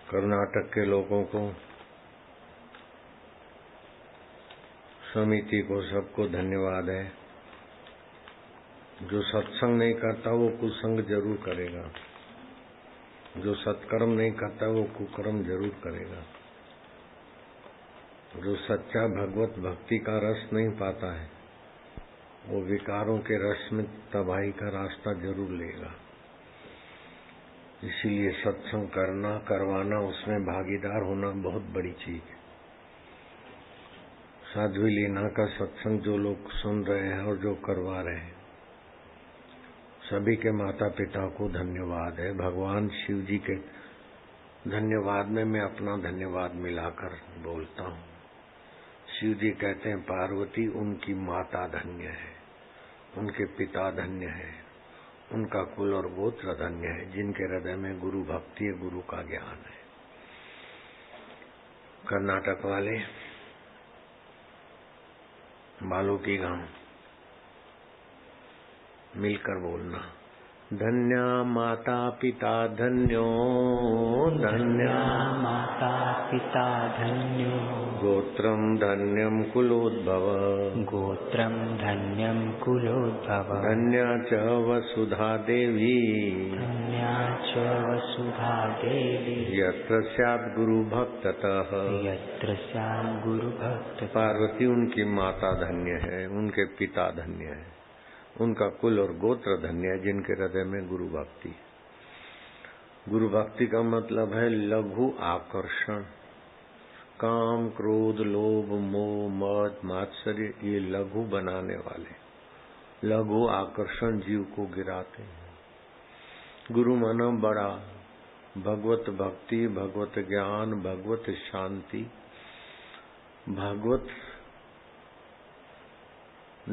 कर्नाटक के लोगों को, समिति को, सबको धन्यवाद है। जो सत्संग नहीं करता वो कुसंग जरूर करेगा, जो सत्कर्म नहीं करता वो कुकर्म जरूर करेगा। जो सच्चा भगवत भक्ति का रस नहीं पाता है वो विकारों के रस में तबाही का रास्ता जरूर लेगा। इसीलिए सत्संग करना, करवाना, उसमें भागीदार होना बहुत बड़ी चीज है। साध्वी लीना का सत्संग जो लोग सुन रहे हैं और जो करवा रहे हैं, सभी के माता पिता को धन्यवाद है। भगवान शिव जी के धन्यवाद में मैं अपना धन्यवाद मिलाकर बोलता हूँ। शिव जी कहते हैं पार्वती उनकी माता धन्य है, उनके पिता धन्य है, उनका कुल और गोत्र धन्य है, जिनके हृदय में गुरु भक्ति है, गुरु का ज्ञान है। कर्नाटक वाले बालों की गांव मिलकर बोलना। धन्या माता पिता धन्यो, धन्या माता पिता धन्यो, गोत्रम धन्यम कुलोद्भव, गोत्रम धन्यम कुलोद्भव, धन्या च वसुधा देवी, धन्या च वसुधा देवी, यत्र स्यात् गुरु भक्ततः, यत्र स्यात् गुरु भक्त। पार्वती उनकी माता धन्य है, उनके पिता धन्य है, उनका कुल और गोत्र धन्य है, जिनके हृदय में गुरु भक्ति। गुरु भक्ति का मतलब है लघु आकर्षण। काम, क्रोध, लोभ, मोह, मद, मात्सर्य, ये लघु बनाने वाले लघु आकर्षण जीव को गिराते हैं। गुरु माना बड़ा, भगवत भक्ति, भगवत ज्ञान, भगवत शांति, भगवत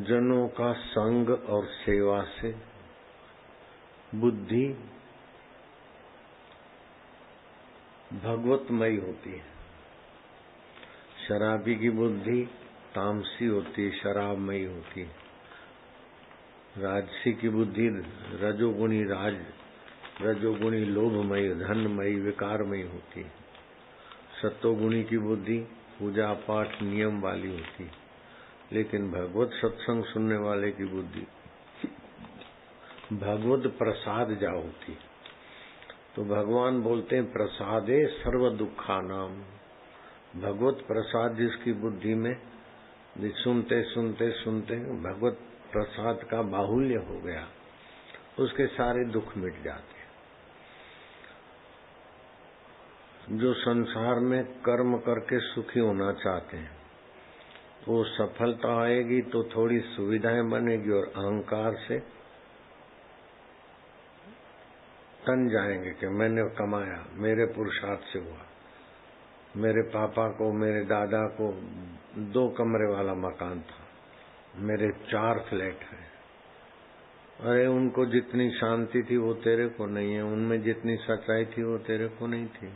जनों का संग और सेवा से बुद्धि भगवतमयी होती है। शराबी की बुद्धि तामसी होती है, शराबमयी होती है। राजसी की बुद्धि रजोगुणी रजोगुणी लोभमयी, धनमयी, विकारमयी होती है। सत्वगुणी की बुद्धि पूजा पाठ नियम वाली होती है। लेकिन भगवत सत्संग सुनने वाले की बुद्धि भगवत प्रसाद जा होती। तो भगवान बोलते हैं प्रसादे सर्व दुखानाम। भगवत प्रसाद जिसकी बुद्धि में सुनते सुनते सुनते भगवत प्रसाद का बाहुल्य हो गया, उसके सारे दुख मिट जाते हैं। जो संसार में कर्म करके सुखी होना चाहते हैं, वो सफलता आएगी तो थोड़ी सुविधाएं बनेगी और अहंकार से तन जाएंगे कि मैंने कमाया, मेरे पुरुषार्थ से हुआ। मेरे पापा को, मेरे दादा को 2 कमरे वाला मकान था, मेरे 4 फ्लैट हैं। अरे उनको जितनी शांति थी वो तेरे को नहीं है, उनमें जितनी सच्चाई थी वो तेरे को नहीं थी।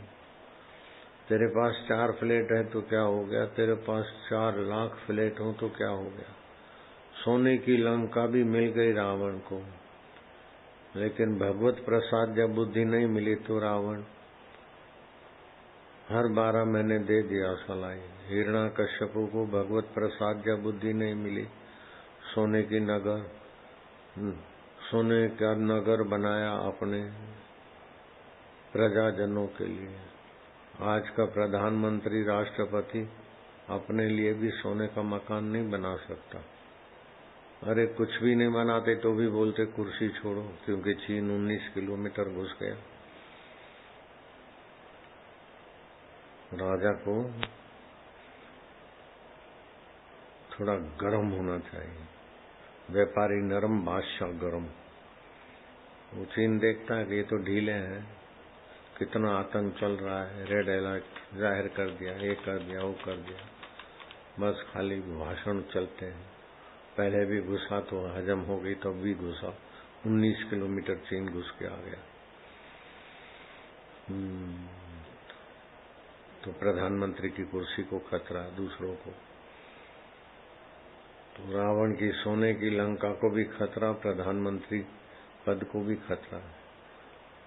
तेरे पास 4 फ्लैट है तो क्या हो गया, तेरे पास 4 लाख फ्लैट हो तो क्या हो गया। सोने की लंका भी मिल गई रावण को, लेकिन भगवत प्रसाद जब बुद्धि नहीं मिली तो रावण हर 12 महीने दे दिया सलाई। हिरण्याकश्यपु को भगवत प्रसाद जब बुद्धि नहीं मिली, सोने का नगर बनाया अपने प्रजाजनों के लिए। आज का प्रधानमंत्री, राष्ट्रपति अपने लिए भी सोने का मकान नहीं बना सकता। अरे कुछ भी नहीं बनाते तो भी बोलते कुर्सी छोड़ो, क्योंकि चीन 19 किलोमीटर घुस गया। राजा को थोड़ा गरम होना चाहिए, व्यापारी नरम, बादशाह गरम। वो चीन देखता है कि ये तो ढीले हैं, कितना आतंक चल रहा है, रेड अलर्ट जाहिर कर दिया, ये कर दिया, वो कर दिया, बस खाली भाषण चलते हैं। पहले भी घुसा तो हजम हो गई, तब भी घुसा। 19 किलोमीटर चीन घुस के आ गया। तो प्रधानमंत्री की कुर्सी को खतरा, दूसरों को। तो रावण की सोने की लंका को भी खतरा, प्रधानमंत्री पद को भी खतरा।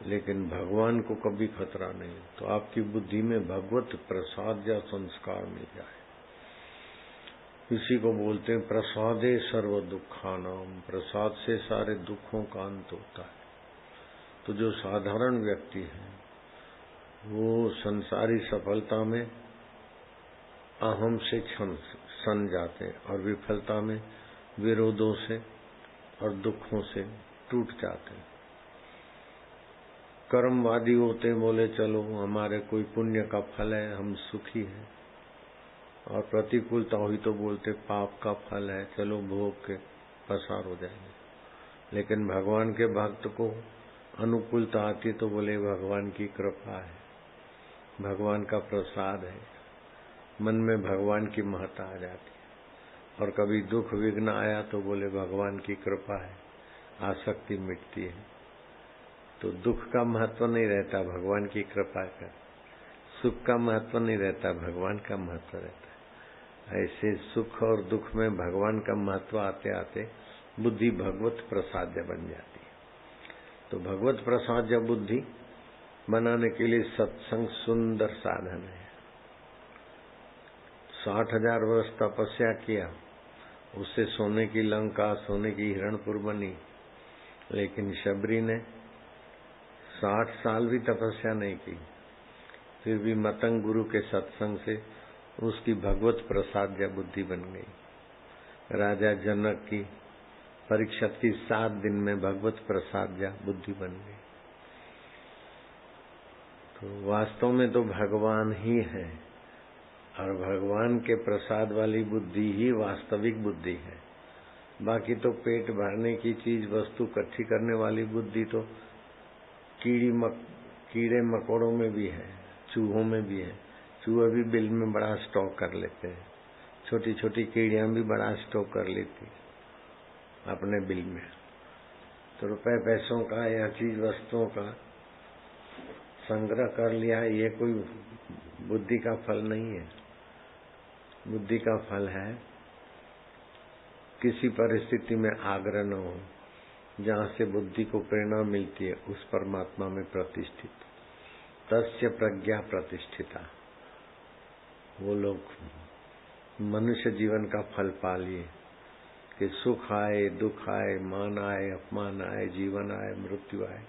लेकिन भगवान को कभी खतरा नहीं। तो आपकी बुद्धि में भगवत प्रसाद या संस्कार मिल जाए। इसी को बोलते हैं प्रसादे सर्व दुखानाम। प्रसाद से सारे दुखों का अंत होता है। तो जो साधारण व्यक्ति है वो संसारी सफलता में अहम से सन जाते हैं और विफलता में विरोधों से और दुखों से टूट जाते हैं। कर्मवादी होते बोले चलो हमारे कोई पुण्य का फल है, हम सुखी हैं, और प्रतिकूलता हुई तो बोलते पाप का फल है, चलो भोग के पसार हो जाएंगे। लेकिन भगवान के भक्त को अनुकूलता आती तो बोले भगवान की कृपा है, भगवान का प्रसाद है। मन में भगवान की महत्ता आ जाती है। और कभी दुख विघ्न आया तो बोले भगवान की कृपा है, आसक्ति मिटती है। तो दुख का महत्व नहीं रहता, भगवान की कृपा का। सुख का महत्व नहीं रहता, भगवान का महत्व रहता है। ऐसे सुख और दुख में भगवान का महत्व आते आते बुद्धि भगवत प्रसाद्य बन जाती है। तो भगवत प्रसाद्य बुद्धि बनाने के लिए सत्संग सुंदर साधन है। 60,000 वर्ष तपस्या किया, उससे सोने की लंका, सोने की हिरणपुर बनी। लेकिन शबरी ने 60 साल भी तपस्या नहीं की, फिर भी मतंग गुरु के सत्संग से उसकी भगवत प्रसाद्य बुद्धि बन गई। राजा जनक की, परीक्षित की 7 दिन में भगवत प्रसाद्य बुद्धि बन गई। तो वास्तव में तो भगवान ही है, और भगवान के प्रसाद वाली बुद्धि ही वास्तविक बुद्धि है। बाकी तो पेट भरने की चीज वस्तु इकट्ठी करने वाली बुद्धि तो कीड़े मकोड़ों में भी है, चूहों में भी है। चूहे भी बिल में बड़ा स्टॉक कर लेते हैं, छोटी छोटी कीड़ियां भी बड़ा स्टॉक कर लेती अपने बिल में। तो रुपए पैसों का या चीज वस्तुओं का संग्रह कर लिया, ये कोई बुद्धि का फल नहीं है। बुद्धि का फल है किसी परिस्थिति में आग्रह न हो, जहाँ से बुद्धि को प्रेरणा मिलती है उस परमात्मा में प्रतिष्ठित। तस्य प्रज्ञा प्रतिष्ठिता। वो लोग मनुष्य जीवन का फल पा लिए कि सुख आए, दुख आए, मान आए, अपमान आए, जीवन आए, मृत्यु आए,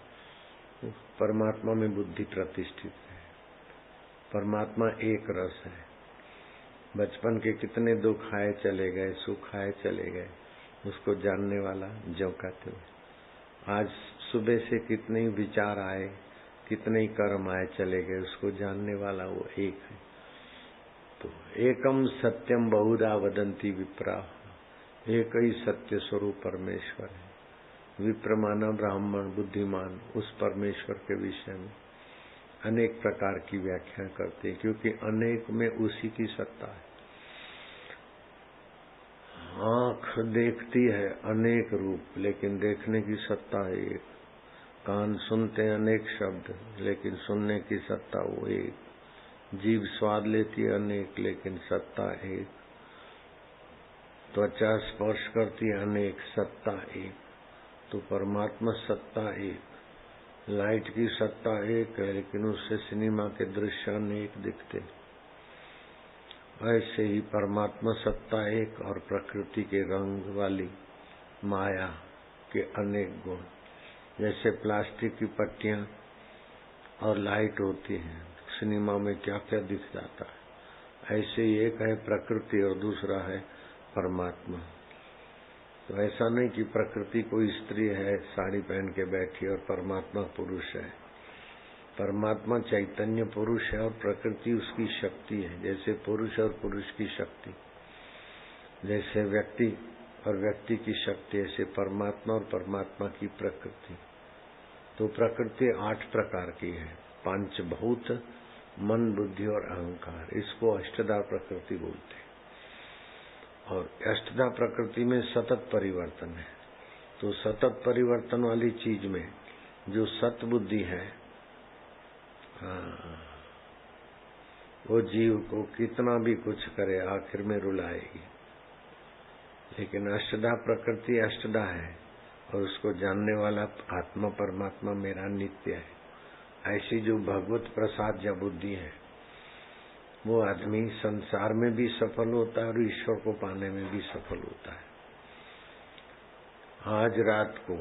परमात्मा में बुद्धि प्रतिष्ठित है। परमात्मा एक रस है। बचपन के कितने दुख आए चले गए, सुख आए चले गए, उसको जानने वाला जो कहते हुए। आज सुबह से कितने विचार आए, कितने कर्म आए चले गए, उसको जानने वाला वो एक है। तो एकम सत्यम बहुधा वदंती विप्रा। एक ही सत्य स्वरूप परमेश्वर है। विप्र माना ब्राह्मण बुद्धिमान उस परमेश्वर के विषय में अनेक प्रकार की व्याख्या करते हैं, क्योंकि अनेक में उसी की सत्ता है। आंख देखती है अनेक रूप, लेकिन देखने की सत्ता है एक। कान सुनते हैं अनेक शब्द, लेकिन सुनने की सत्ता वो एक। जीभ स्वाद लेती है अनेक, लेकिन सत्ता एक। त्वचा स्पर्श करती है अनेक, सत्ता एक। तो परमात्मा सत्ता एक। लाइट की सत्ता एक है, लेकिन उससे सिनेमा के दृश्य अनेक दिखते। ऐसे ही परमात्मा सत्ता एक और प्रकृति के रंग वाली माया के अनेक गुण। जैसे प्लास्टिक की पट्टियां और लाइट होती हैं, सिनेमा में क्या क्या दिख जाता है, ऐसे ही एक है प्रकृति और दूसरा है परमात्मा। तो ऐसा नहीं कि प्रकृति कोई स्त्री है साड़ी पहन के बैठी और परमात्मा पुरुष है। परमात्मा चैतन्य पुरुष है और प्रकृति उसकी शक्ति है। जैसे पुरुष और पुरुष की शक्ति, जैसे व्यक्ति और व्यक्ति की शक्ति, ऐसे परमात्मा और परमात्मा की प्रकृति। तो प्रकृति 8 प्रकार की है। पंचभूत, मन, बुद्धि और अहंकार। इसको अष्टधा प्रकृति बोलते हैं। और अष्टधा प्रकृति में सतत परिवर्तन है। तो सतत परिवर्तन वाली चीज में जो सत बुद्धि है, वो जीव को कितना भी कुछ करे आखिर में रुलाएगी। लेकिन अष्टधा प्रकृति अष्टधा है और उसको जानने वाला आत्मा परमात्मा मेरा नित्य है। ऐसी जो भगवत प्रसाद या बुद्धि है, वो आदमी संसार में भी सफल होता है और ईश्वर को पाने में भी सफल होता है। आज रात को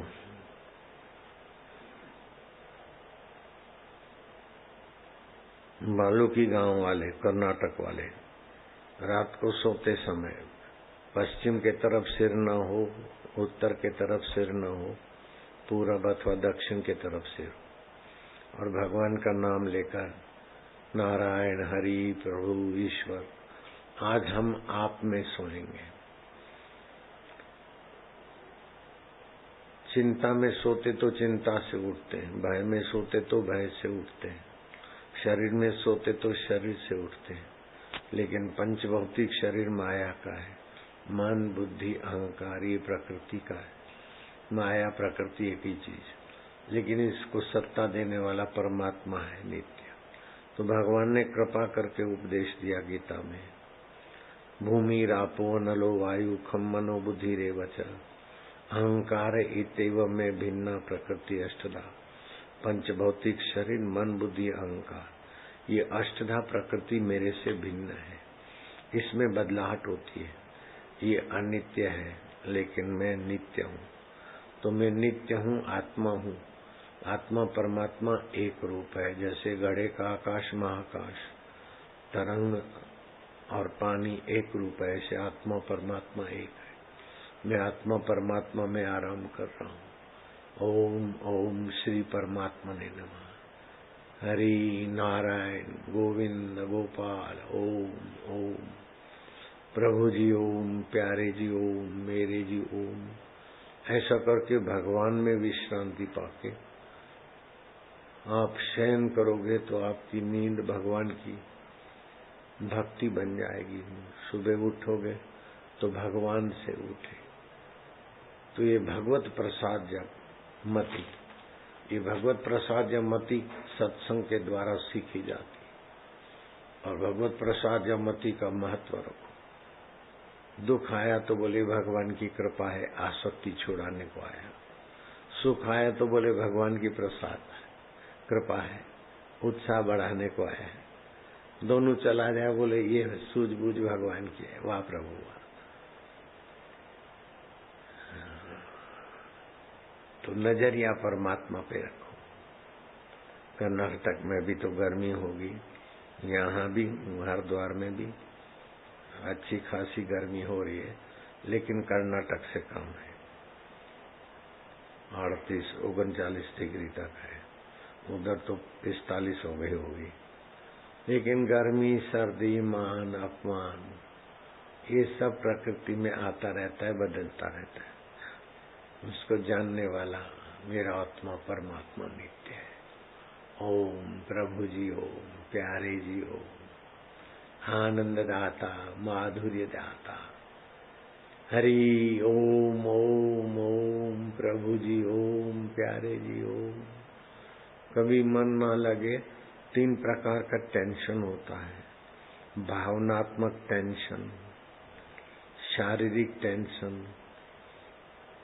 बालूकी गांव वाले, कर्नाटक वाले, रात को सोते समय पश्चिम के तरफ सिर न हो, उत्तर के तरफ सिर न हो, पूरब अथवा दक्षिण के तरफ सिर, और भगवान का नाम लेकर नारायण, हरि, प्रभु, ईश्वर, आज हम आप में सोएंगे। चिंता में सोते तो चिंता से उठते हैं, भय में सोते तो भय से उठते हैं, शरीर में सोते तो शरीर से उठते हैं। लेकिन पंचभौतिक शरीर माया का है, मन, बुद्धि, अहंकार ये प्रकृति का है। माया प्रकृति एक ही चीज, लेकिन इसको सत्ता देने वाला परमात्मा है, नित्य। तो भगवान ने कृपा करके उपदेश दिया गीता में, भूमि रापो नलो वायु खम मनो बुद्धि रे वच अहंकार इतैव में भिन्ना प्रकृति अष्टधा। पंचभौतिक शरीर, मन, बुद्धि, अहंकार, ये अष्टधा प्रकृति मेरे से भिन्न है। इसमें बदलाहट होती है, ये अनित्य है, लेकिन मैं नित्य हूँ। तो मैं नित्य हूँ, आत्मा हूँ। आत्मा परमात्मा एक रूप है। जैसे घड़े का आकाश महाकाश, तरंग और पानी एक रूप है, ऐसे आत्मा परमात्मा एक है। मैं आत्मा परमात्मा में आराम कर रहा हूँ। ओम ओम श्री परमात्मा ने नमः। हरि नारायण गोविंद गोपाल ओम ओम। प्रभु जी ओम, प्यारे जी ओम, मेरे जी ओम। ऐसा करके भगवान में विश्रांति पाके आप शयन करोगे तो आपकी नींद भगवान की भक्ति बन जाएगी। सुबह उठोगे तो भगवान से उठे। तो ये भगवत प्रसाद या मति, ये भगवत प्रसाद या मति सत्संग के द्वारा सीखी जाती। और भगवत प्रसाद या मति का महत्व रखो। दुख आया तो बोले भगवान की कृपा है, आसक्ति छुड़ाने को आया। सुख आया तो बोले भगवान की प्रसाद है, कृपा है, उत्साह बढ़ाने को आया है। दोनों चला जाए बोले ये सूझबूझ भगवान की है, वाह प्रभु वाह। तो नजरिया परमात्मा पे रखो। कर्नाटक में भी तो गर्मी होगी, यहाँ भी, हरिद्वार में भी अच्छी खासी गर्मी हो रही है, लेकिन कर्नाटक से कम है। 38-39 डिग्री तक है, उधर तो 45 हो गई होगी। लेकिन गर्मी, सर्दी, मान, अपमान ये सब प्रकृति में आता रहता है, बदलता रहता है। उसको जानने वाला मेरा आत्मा परमात्मा नित्य है। ओम प्रभु जी ओम, प्यारे जी ओम, आनंद दाता, माधुर्य दाता। हरि ओम ओम ओम, प्रभु जी ओम, प्यारे जी ओम। कभी मन ना लगे, 3 प्रकार का टेंशन होता है। भावनात्मक टेंशन, शारीरिक टेंशन,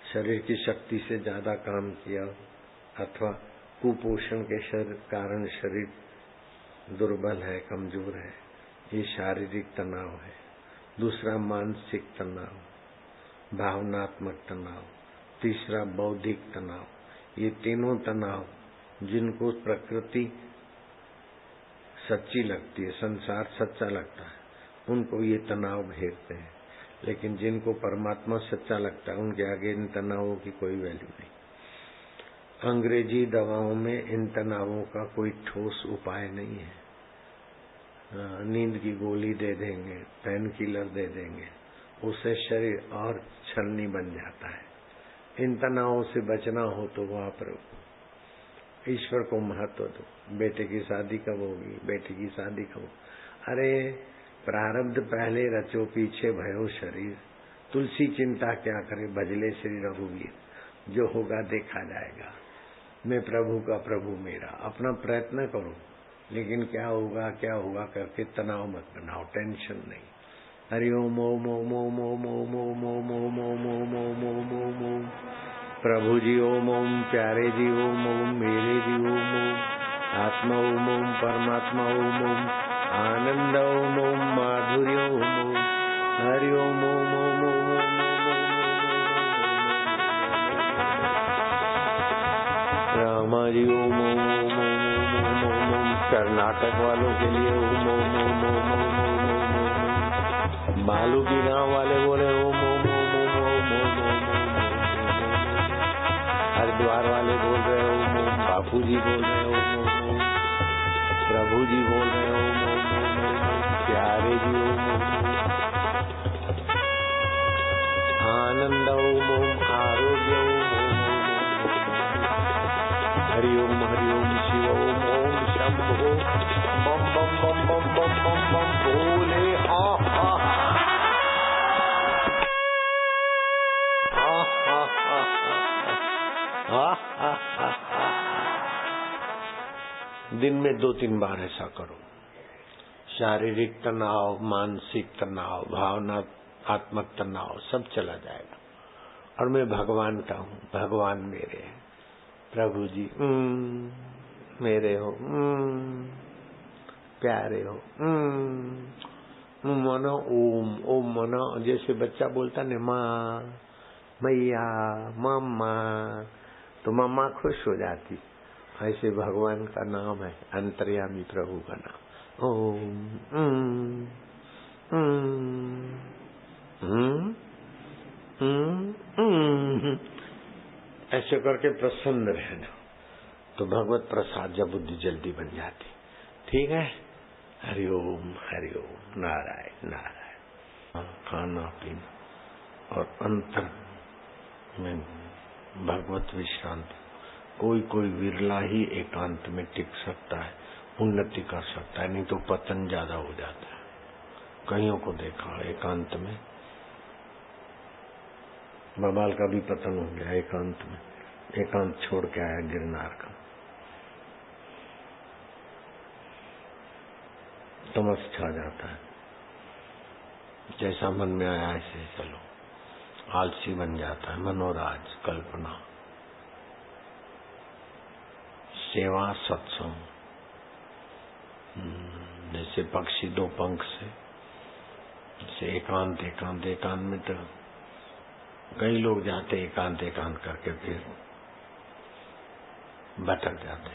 शरीर की शक्ति से ज्यादा काम किया, अथवा कुपोषण के कारण शरीर दुर्बल है, कमजोर है, ये शारीरिक तनाव है। दूसरा मानसिक तनाव, भावनात्मक तनाव। तीसरा बौद्धिक तनाव। ये तीनों तनाव जिनको प्रकृति सच्ची लगती है, संसार सच्चा लगता है, उनको ये तनाव घेरते हैं। लेकिन जिनको परमात्मा सच्चा लगता है, उनके आगे इन तनावों की कोई वैल्यू नहीं। अंग्रेजी दवाओं में इन तनावों का कोई ठोस उपाय नहीं है। नींद की गोली दे देंगे, पेन किलर दे देंगे, उससे शरीर और छलनी बन जाता है। इन तनावों से बचना हो तो वहाँ पर ईश्वर को महत्व दो। बेटे की शादी कब होगी, बेटी की शादी कब? अरे प्रारब्ध पहले रचो, पीछे भयो शरीर। तुलसी चिंता क्या करे, भजले श्री रघुवीर। जो होगा देखा जाएगा। मैं प्रभु का, प्रभु मेरा। अपना प्रयत्न करो, लेकिन क्या होगा करके तनाव मत बनाओ, टेंशन नहीं। हरि ओम ओम ओम ओम ओम ओम ओम ओम ओम ओम ओम ओम ओम ओम ओम। प्रभु जी ओम ओम, प्यारे जी ओम ओम, मेरे जी ओम ओम। आत्मा ओम ओम, परमात्मा ओम ओम, आनंद ओम ओम, माधुर्य ओम ओम, हरि ओम ओम ओम ओम ओम, राम हरि ओम ओम ओम ओम ओम ओम। कर्नाटक वालों के लिए ओम ओम ओम ओम ओम ओम। बालू की गांव वाले बोले ओम ओम ओम ओम ओम ओम ओम। हरिद्वार वाले बोल रहे ओम ओम, बापू जी बोल रहे ओम ओम ओम, प्रभु जी बोल रहे ओम ओम ओम ओम, प्यारे जी ओम ओम, आनंद ओम ओम, आरोग्य ओम ओम ओम, हरि ओम शिव ओम ओम शंभो बम बम बम बम बम बम बम भोले हा हा दिन में 2-3 बार ऐसा करो। शारीरिक तनाव, मानसिक तनाव, भावनात्मक तनाव सब चला जाएगा। और मैं भगवान का हूँ, भगवान मेरे हैं, प्रभु जी मेरे हो, प्यारे हो, मनो ओम ओम मनो। जैसे बच्चा बोलता ने माँ, मैया, मम्मा, तो मम्मा खुश हो जाती। ऐसे भगवान का नाम है, अंतर्यामी प्रभु का नाम ओम। ऐसे करके प्रसन्न रहना, तो भगवत प्रसाद जब बुद्धि जल्दी बन जाती। ठीक है, हरिओम हरिओम, नारायण नारायण। खाना पीना और अंतर में भगवत विश्रांति। कोई कोई विरला ही एकांत में टिक सकता है, उन्नति कर सकता है, नहीं तो पतन ज्यादा हो जाता है। कईयों को देखा एकांत में, बबाल का भी पतन हो गया एकांत में। एकांत छोड़ के आया गिरनार का। तमस छा जाता है, जैसा मन में आया ऐसे चलो। आलसी बन जाता है, मनोराज, कल्पना, सेवा, सत्संग। जैसे पक्षी 2 पंख से एकांत एकांत एकांत में, तो कई लोग जाते एकांत एकांत करके फिर भटक जाते।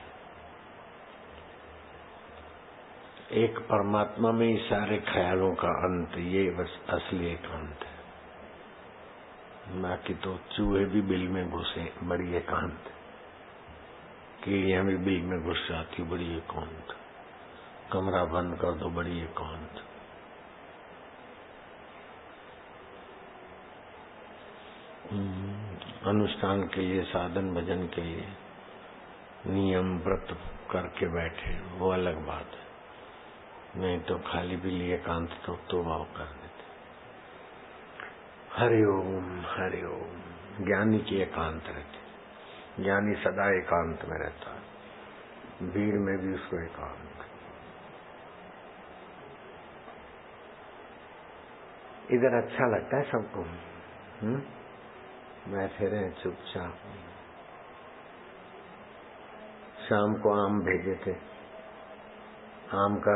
एक परमात्मा में ही सारे ख्यालों का अंत, ये बस असली एकांत है। बाकी तो चूहे भी बिल में घुसे, बड़ी एकांत। कीड़ियां भी बिल में घुस जाती, बड़ी एकांत। कमरा बंद कर दो, बड़ी एकांत। अनुष्ठान के लिए, साधन भजन के लिए नियम व्रत करके बैठे, वो अलग बात है। नहीं तो खाली भी लिए एकांत तो भाव कर देते। हरिओम हरिओम। ज्ञानी की एकांत रहती, ज्ञानी सदा एकांत में रहता है, भीड़ में भी उसको एकांत। इधर अच्छा लगता है सबको, बैठे रहे चुपचाप। शाम को आम भेजे थे, आम का